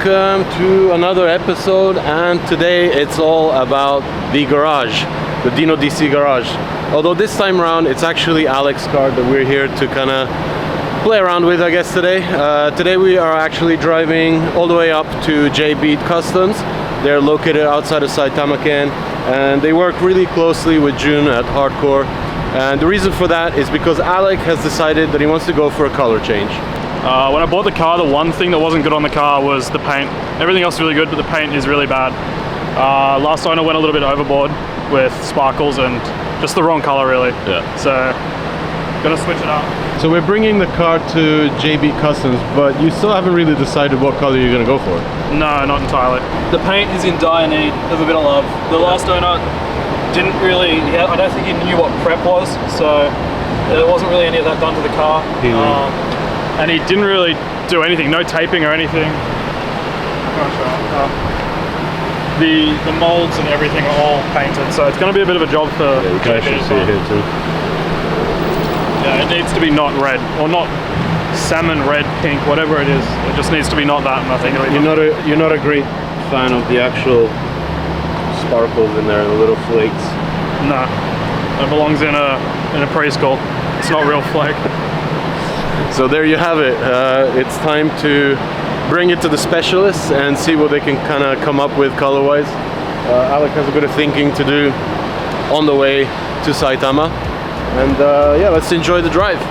welcome to another episode, and today it's all about the garage, the Dino DC garage. Although this time around it's actually Alec's car that we're here to kind of play around with, I guess, today. Today we are actually driving all the way up to JBeat Customs. They're located outside of Saitama, and they work really closely with June at Hardcore. And the reason for that is because Alec has decided that he wants to go for a color change. When I bought the car, the one thing that wasn't good on the car was the paint. Everything else is really good, but the paint is really bad. Last owner went a little bit overboard with sparkles and just the wrong color, really. Yeah. So, gonna switch it up. So we're bringing the car to JBeat Customs, but you still haven't really decided what color you're gonna go for. No, not entirely. The paint is in dire need of a bit of love. The last owner didn't really, I don't think he knew what prep was, so there wasn't really any of that done to the car. And he didn't really do anything, no taping or anything. The molds and everything are all painted, so it's going to be a bit of a job for you can actually see it here too. Yeah, it needs to be not red, or not salmon red, pink, whatever it is. It just needs to be not that, and I think you're not a great fan of the actual sparkles in there, the little flakes. No, it belongs in a preschool. It's not real flake. So there you have it. It's time to bring it to the specialists and see what they can kind of come up with color-wise. Alec has a bit of thinking to do on the way to Saitama, and yeah, let's enjoy the drive.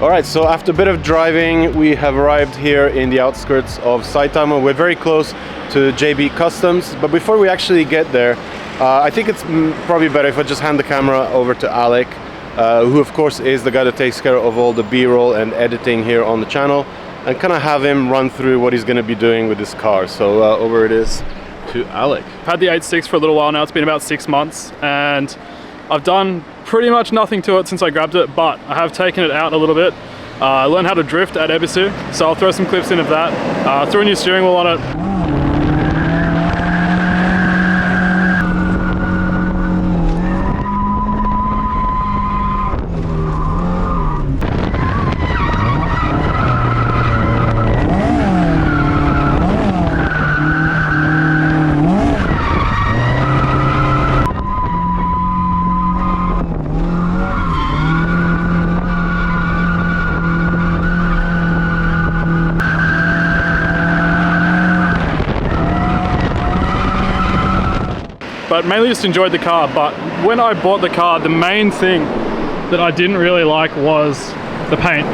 Alright, so after a bit of driving, we have arrived here in the outskirts of Saitama. We're very close to JBeat Customs, but before we actually get there, I think it's probably better if I just hand the camera over to Alec, who of course is the guy that takes care of all the B-roll and editing here on the channel, and kind of have him run through what he's going to be doing with this car. So over it is to Alec. I've had the 86 for a little while now. It's been about 6 months, and I've done pretty much nothing to it since I grabbed it, but I have taken it out a little bit. I learned how to drift at Ebisu, so I'll throw some clips in of that. Threw a new steering wheel on it. But mainly just enjoyed the car. But when I bought the car, the main thing that I didn't really like was the paint.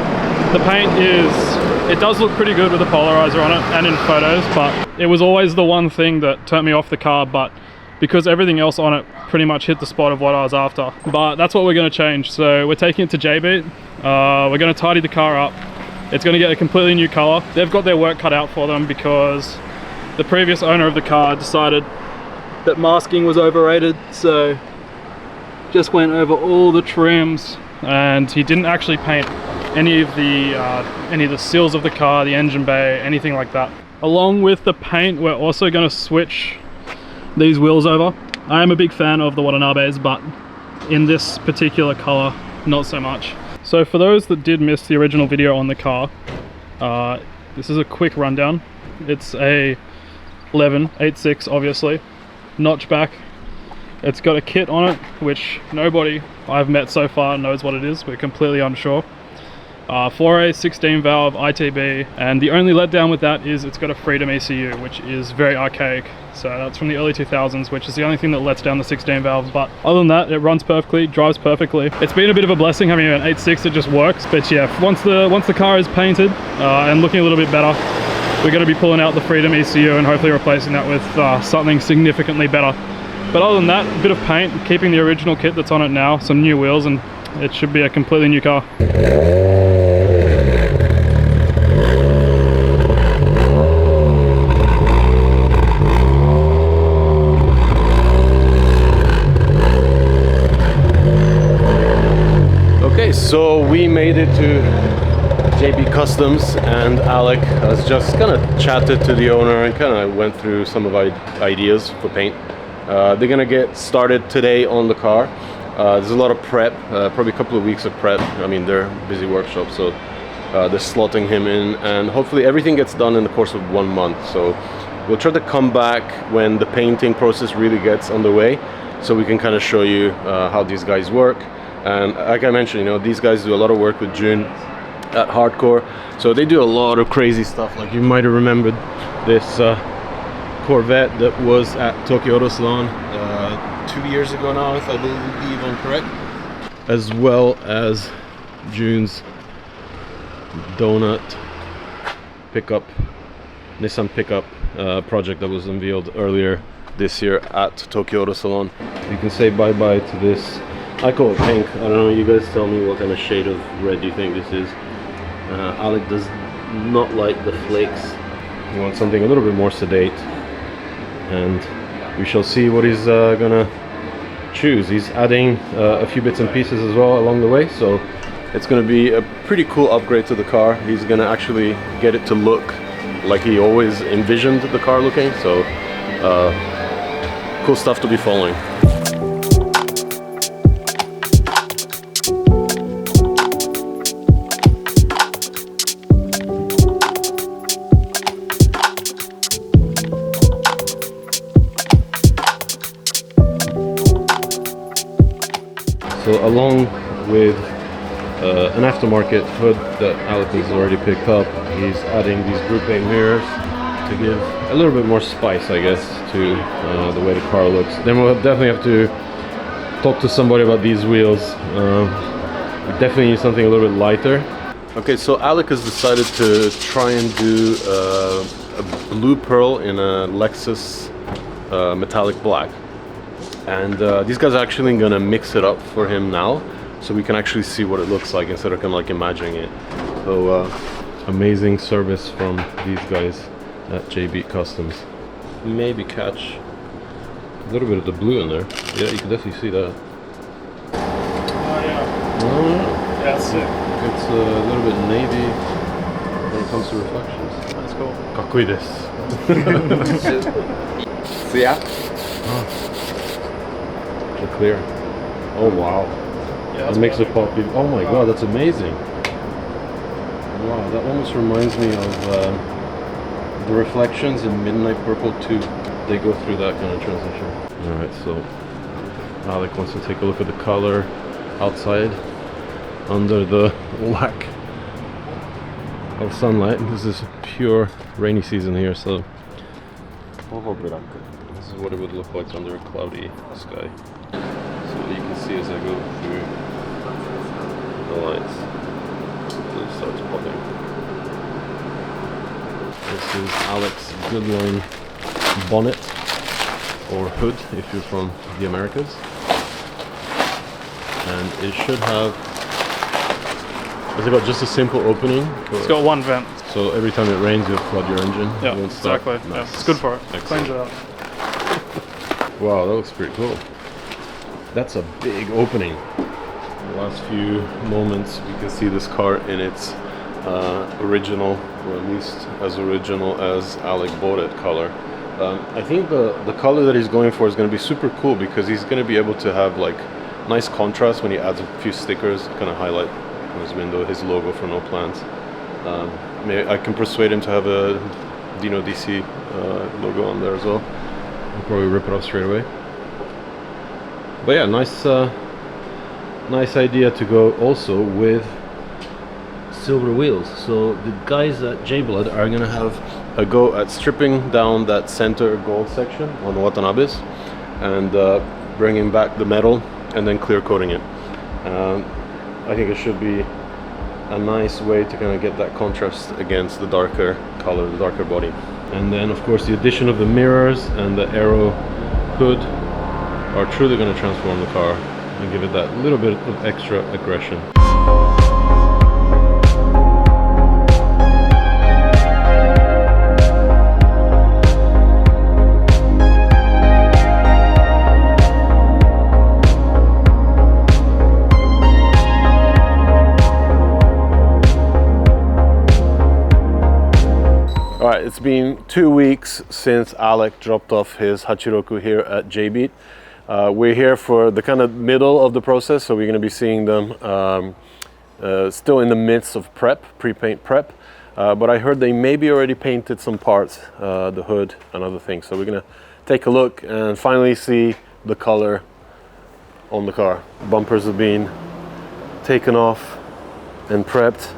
The paint it does look pretty good with the polarizer on it and in photos, but it was always the one thing that turned me off the car, but because everything else on it pretty much hit the spot of what I was after. But that's what we're going to change. So we're taking it to JBeat. We're going to tidy the car up. It's going to get a completely new color. They've got their work cut out for them because the previous owner of the car decided that masking was overrated, so just went over all the trims, and he didn't actually paint any of the seals of the car, the engine bay, anything like that. Along with the paint, we're also going to switch these wheels over. I am a big fan of the Watanabes, but in this particular color, not so much. So for those that did miss the original video on the car, this is a quick rundown. It's a 86 obviously. Notchback. It's got a kit on it, which nobody I've met so far knows what it is. We're completely unsure. 4A 16 valve ITB, and the only letdown with that is it's got a Freedom ECU, which is very archaic. So that's from the early 2000s, which is the only thing that lets down the 16 valves. But other than that, it runs perfectly, drives perfectly. It's been a bit of a blessing having an 86 that just works. But yeah, once the car is painted and looking a little bit better, we're going to be pulling out the Freedom ECU and hopefully replacing that with something significantly better. But other than that, a bit of paint, keeping the original kit that's on it now, some new wheels, and it should be a completely new car. Okay, so we made it to JB Customs, and Alec has just kind of chatted to the owner and kind of went through some of our ideas for paint. They're gonna get started today on the car. There's a lot of prep, probably a couple of weeks of prep. I mean, they're busy workshop, so they're slotting him in, and hopefully everything gets done in the course of 1 month. So we'll try to come back when the painting process really gets underway, so we can kind of show you how these guys work. And like I mentioned, you know, these guys do a lot of work with June at Hardcore, so they do a lot of crazy stuff. Like you might have remembered this Corvette that was at Tokyo Auto Salon 2 years ago now, if I believe I'm correct, as well as June's donut pickup, Nissan pickup project that was unveiled earlier this year at Tokyo Auto Salon. You can say bye-bye to this. I call it pink. I don't know, you guys tell me what kind of shade of red you think this is. Alec does not like the flakes. He wants something a little bit more sedate, and we shall see what he's gonna choose. He's adding a few bits and pieces as well along the way, so it's gonna be a pretty cool upgrade to the car. He's gonna actually get it to look like he always envisioned the car looking, so cool stuff to be following. So along with an aftermarket hood that Alec has already picked up, he's adding these group A mirrors to give a little bit more spice, I guess, to the way the car looks. Then we'll definitely have to talk to somebody about these wheels. We definitely need something a little bit lighter. Okay, so Alec has decided to try and do a blue pearl in a Lexus metallic black. And these guys are actually gonna mix it up for him now, so we can actually see what it looks like instead of kind of like imagining it. So amazing service from these guys at JBeat Customs. Maybe catch a little bit of the blue in there. Yeah, you can definitely see that. Oh yeah. Oh, Yeah, that's sick. it's a little bit navy when it comes to reflections. That's cool. かっこいいです。Yeah. Clear. Oh wow. Yeah, That makes it pop. Oh my god, that's amazing. Wow, that almost reminds me of the reflections in Midnight Purple 2. They go through that kind of transition. Alright, so Alec wants to take a look at the color outside under the lack of sunlight. This is pure rainy season here, so this is what it would look like under a cloudy sky. So you can see as I go through the lights, it starts popping. This is Alec's Goodline bonnet, or hood if you're from the Americas. And it should have, has it got just a simple opening? It's got one vent. So every time it rains you'll flood your engine? Yeah, It won't start? exactly. Nice. Yeah, it's good for it. Excellent. Cleans it up. Wow, that looks pretty cool. That's a big opening. In the last few moments we can see this car in its original, or at least as original as Alec bought it color. I think the color that he's going for is going to be super cool, because he's going to be able to have like nice contrast when he adds a few stickers, kind of highlight on his window his logo for No Plans. Maybe I can persuade him to have a Dino DC logo on there as well. I'll probably rip it off straight away. But yeah, nice idea to go also with silver wheels. So the guys at JBeat are gonna have a go at stripping down that center gold section on Watanabes and bringing back the metal and then clear coating it. I think it should be a nice way to kind of get that contrast against the darker color, the darker body. And then of course the addition of the mirrors and the aero hood are truly going to transform the car and give it that little bit of extra aggression. it's been 2 weeks since Alec dropped off his Hachiroku here at JBeat. We're here for the kind of middle of the process, so we're going to be seeing them still in the midst of prep, pre-paint prep. But I heard they maybe already painted some parts, the hood and other things. So we're going to take a look and finally see the color on the car. Bumpers have been taken off and prepped.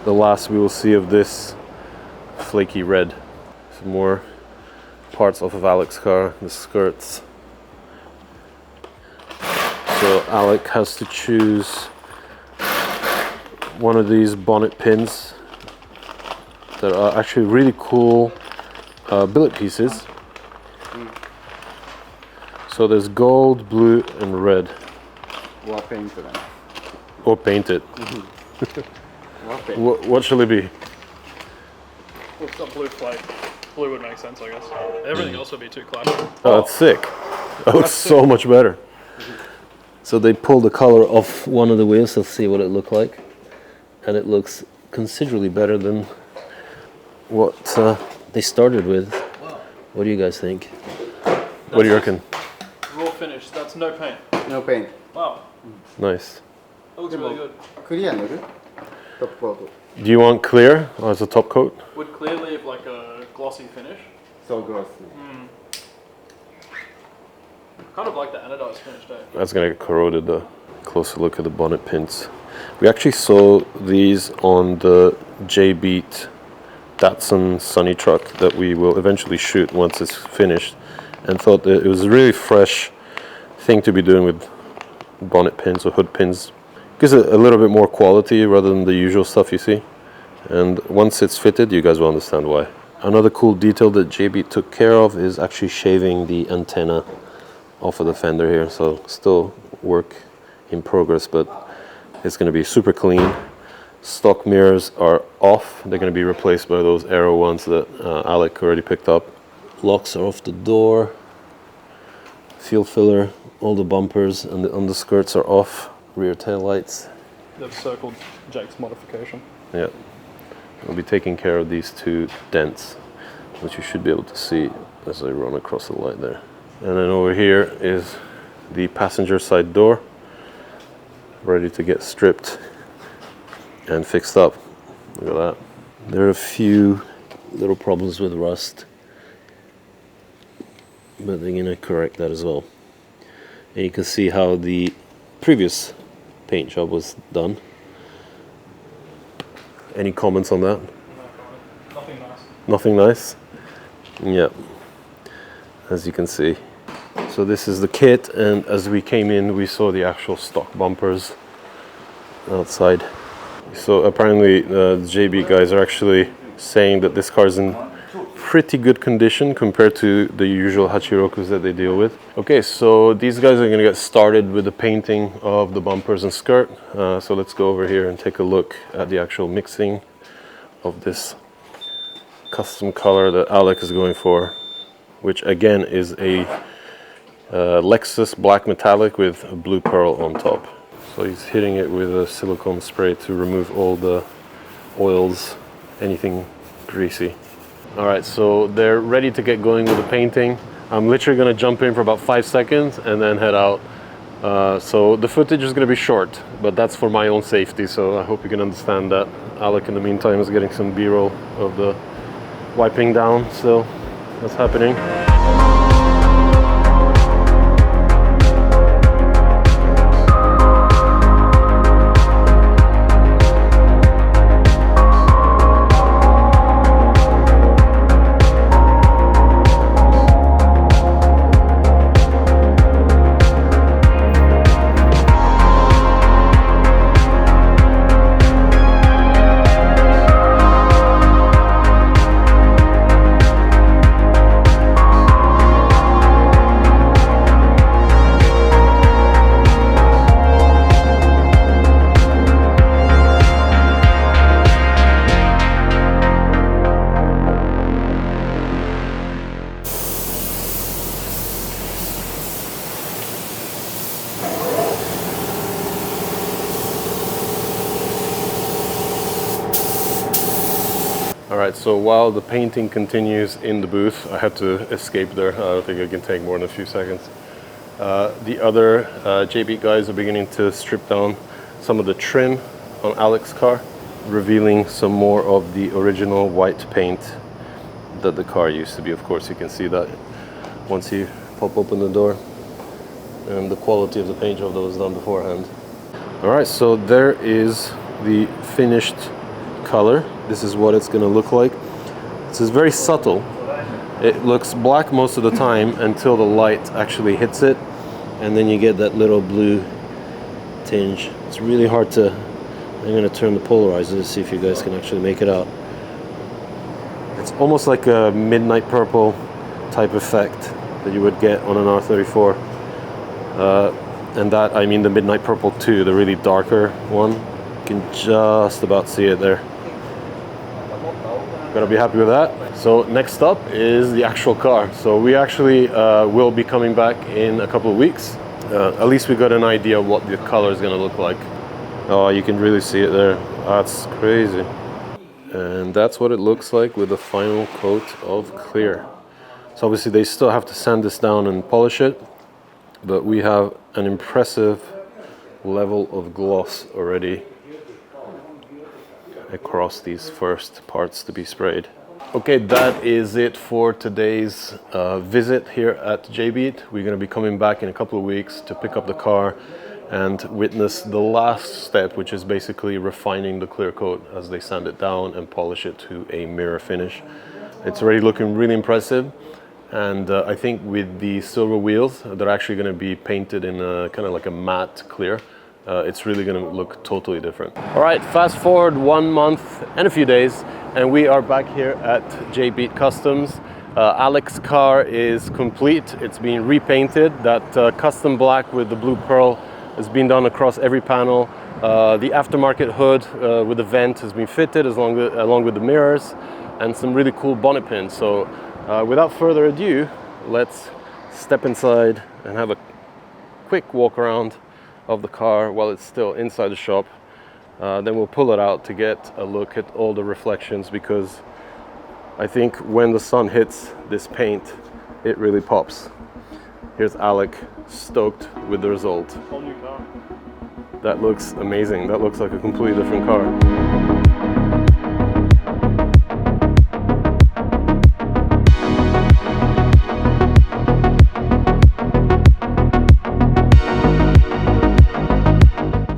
The last we will see of this flaky red. Some more parts off of Alec's car, the skirts. So Alec has to choose one of these bonnet pins that are actually really cool billet pieces. So there's gold, blue and red. Or painted. Or painted. What shall it be? Well, some blue flake. Blue would make sense, I guess. Everything else would be too classic. Oh, that's sick. Oh, it's so much better. So they pulled the color off one of the wheels. Let's see what it looked like. And it looks considerably better than what they started with. What do you guys think? What do you reckon? Raw finish. That's no paint. No paint. Wow. Nice. That looks really good. Clear, no? Top coat. Do you want clear as a top coat? Would clear leave like a glossy finish. So glossy. Kind of like the anodized finish, though. That's gonna get corroded though. Closer look at the bonnet pins. We actually saw these on the JBeat Datsun Sunny truck that we will eventually shoot once it's finished, and thought that it was a really fresh thing to be doing with bonnet pins or hood pins. Gives it a little bit more quality rather than the usual stuff you see. And once it's fitted, you guys will understand why. Another cool detail that JBeat took care of is actually shaving the antenna off of the fender here. So still work in progress, but it's going to be super clean. Stock mirrors are off. They're going to be replaced by those Aero ones that Alec already picked up. Locks are off the door. Fuel filler, all the bumpers and the underskirts are off. Rear tail lights. They've circled Jake's modification. Yeah. We'll be taking care of these two dents, which you should be able to see as I run across the light there. And then over here is the passenger side door, ready to get stripped and fixed up. Look at that. There are a few little problems with rust, but they're gonna correct that as well. And you can see how the previous paint job was done. Any comments on that? Nothing nice. Nothing nice? Yeah, as you can see. So this is the kit, and as we came in we saw the actual stock bumpers outside. So apparently the JBeat guys are actually saying that this car is in pretty good condition compared to the usual Hachirokus that they deal with. Okay, so these guys are going to get started with the painting of the bumpers and skirt. So let's go over here and take a look at the actual mixing of this custom color that Alec is going for, which again is a Lexus black metallic with a blue pearl on top. So he's hitting it with a silicone spray to remove all the oils, anything greasy. All right, so they're ready to get going with the painting. I'm literally gonna jump in for about 5 seconds and then head out. So the footage is gonna be short, but that's for my own safety, so I hope you can understand that. Alec, in the meantime, is getting some B-roll of the wiping down, so that's happening. All right, so while the painting continues in the booth, I had to escape there. I don't think I can take more than a few seconds. The other JBeat guys are beginning to strip down some of the trim on Alec's car, revealing some more of the original white paint that the car used to be. Of course, you can see that once you pop open the door, and the quality of the paint job that was done beforehand. All right, so there is the finished color. This is what it's going to look like. This is very subtle. It looks black most of the time until the light actually hits it, and then you get that little blue tinge. It's really hard to... I'm going to turn the polarizer to see if you guys can actually make it out. It's almost like a midnight purple type effect that you would get on an R34. And that, I mean the midnight purple 2, the really darker one. You can just about see it there. Gotta be happy with that. So next up is the actual car. So we actually will be coming back in a couple of weeks. At least we got an idea of what the color is gonna look like. Oh, you can really see it there. That's crazy. And that's what it looks like with the final coat of clear. So obviously they still have to sand this down and polish it, but we have an impressive level of gloss already across these first parts to be sprayed. Okay, that is it for today's visit here at JBeat. We're going to be coming back in a couple of weeks to pick up the car and witness the last step, which is basically refining the clear coat as they sand it down and polish it to a mirror finish. It's already looking really impressive, and I think with the silver wheels that are actually going to be painted in a kind of like a matte clear, it's really going to look totally different. All right, fast forward 1 month and a few days, and we are back here at JBeat Customs. Alec's car is complete. It's been repainted. That custom black with the blue pearl has been done across every panel. The aftermarket hood with the vent has been fitted along with the mirrors and some really cool bonnet pins. So without further ado, let's step inside and have a quick walk around of the car while it's still inside the shop. Then we'll pull it out to get a look at all the reflections, because I think when the sun hits this paint, it really pops. Here's Alec, stoked with the result. Whole new car. That looks amazing. That looks like a completely different car.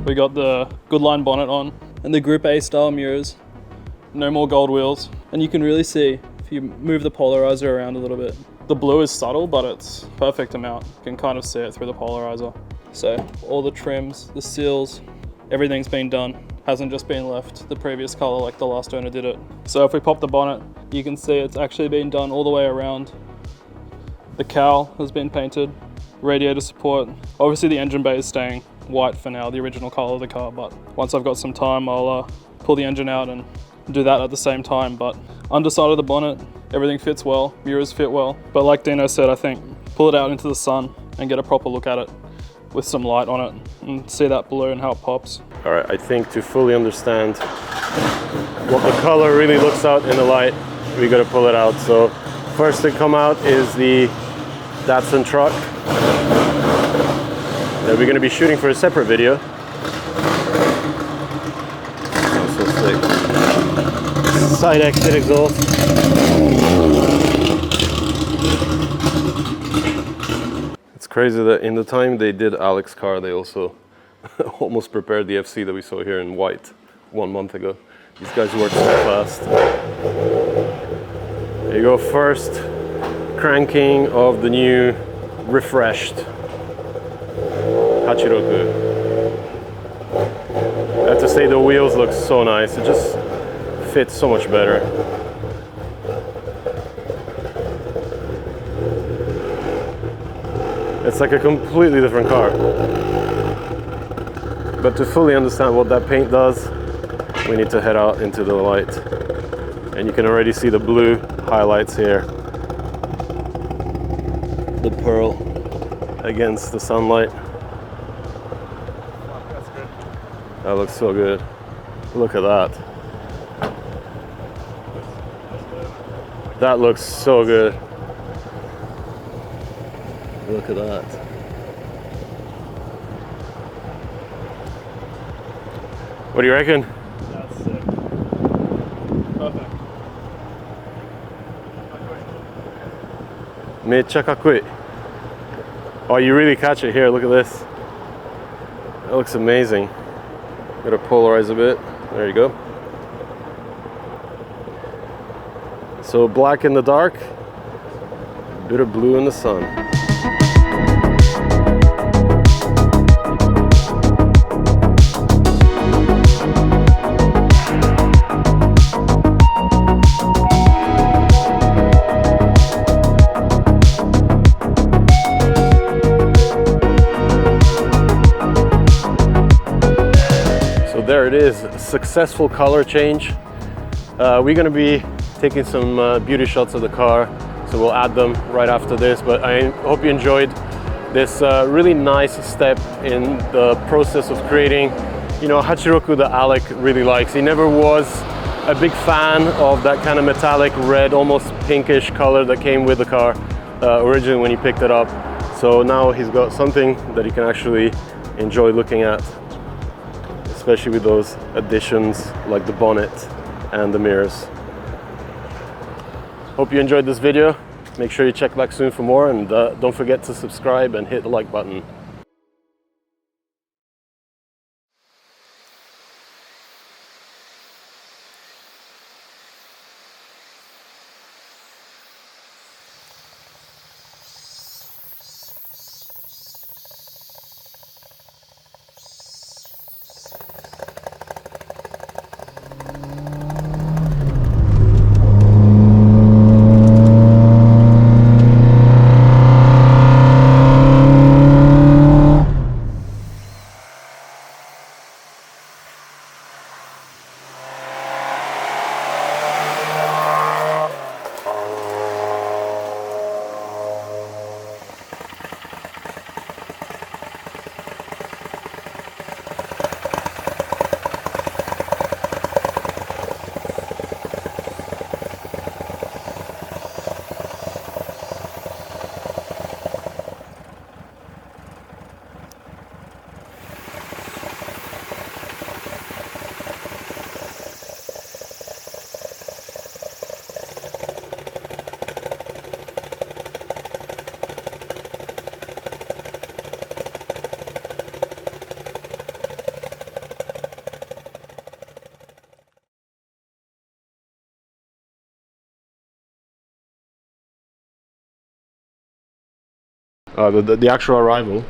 We got the good line bonnet on and the Group A style mirrors. No more gold wheels. And you can really see if you move the polarizer around a little bit. The blue is subtle, but it's perfect amount. You can kind of see it through the polarizer. So all the trims, the seals, everything's been done. Hasn't just been left the previous color like the last owner did it. So if we pop the bonnet, you can see it's actually been done all the way around. The cowl has been painted, radiator support. Obviously the engine bay is staying white for now, the original color of the car, but once I've got some time, I'll pull the engine out and do that at the same time. But underside of the bonnet, everything fits well, mirrors fit well. But like Dino said, I think pull it out into the sun and get a proper look at it with some light on it and see that blue and how it pops. All right, I think to fully understand what the color really looks out in the light, we got to pull it out. So first to come out is the Datsun truck that we're going to be shooting for a separate video. Oh, so sick. Side exit exhaust. It's crazy that in the time they did Alec's car, they also almost prepared the FC that we saw here in white 1 month ago. These guys work so fast. There you go, first cranking of the new refreshed Hachiroku. I have to say the wheels look so nice. It just fits so much better. It's like a completely different car. But to fully understand what that paint does, we need to head out into the light. And you can already see the blue highlights here. The pearl against the sunlight. That looks so good. Look at that. That looks so good. Look at that. What do you reckon? That's sick. Perfect. めっちゃかっこいい. Oh, you really catch it here. Look at this. That looks amazing. Gotta polarize a bit. There you go. So black in the dark, bit of blue in the sun. So there it is, a successful color change. We're gonna be taking some beauty shots of the car, so we'll add them right after this. But I hope you enjoyed this really nice step in the process of creating, you know, Hachiroku that Alec really likes. He never was a big fan of that kind of metallic red, almost pinkish color that came with the car originally when he picked it up. So now he's got something that he can actually enjoy looking at, especially with those additions like the bonnet and the mirrors. Hope you enjoyed this video. Make sure you check back soon for more, and don't forget to subscribe and hit the like button. The actual arrival.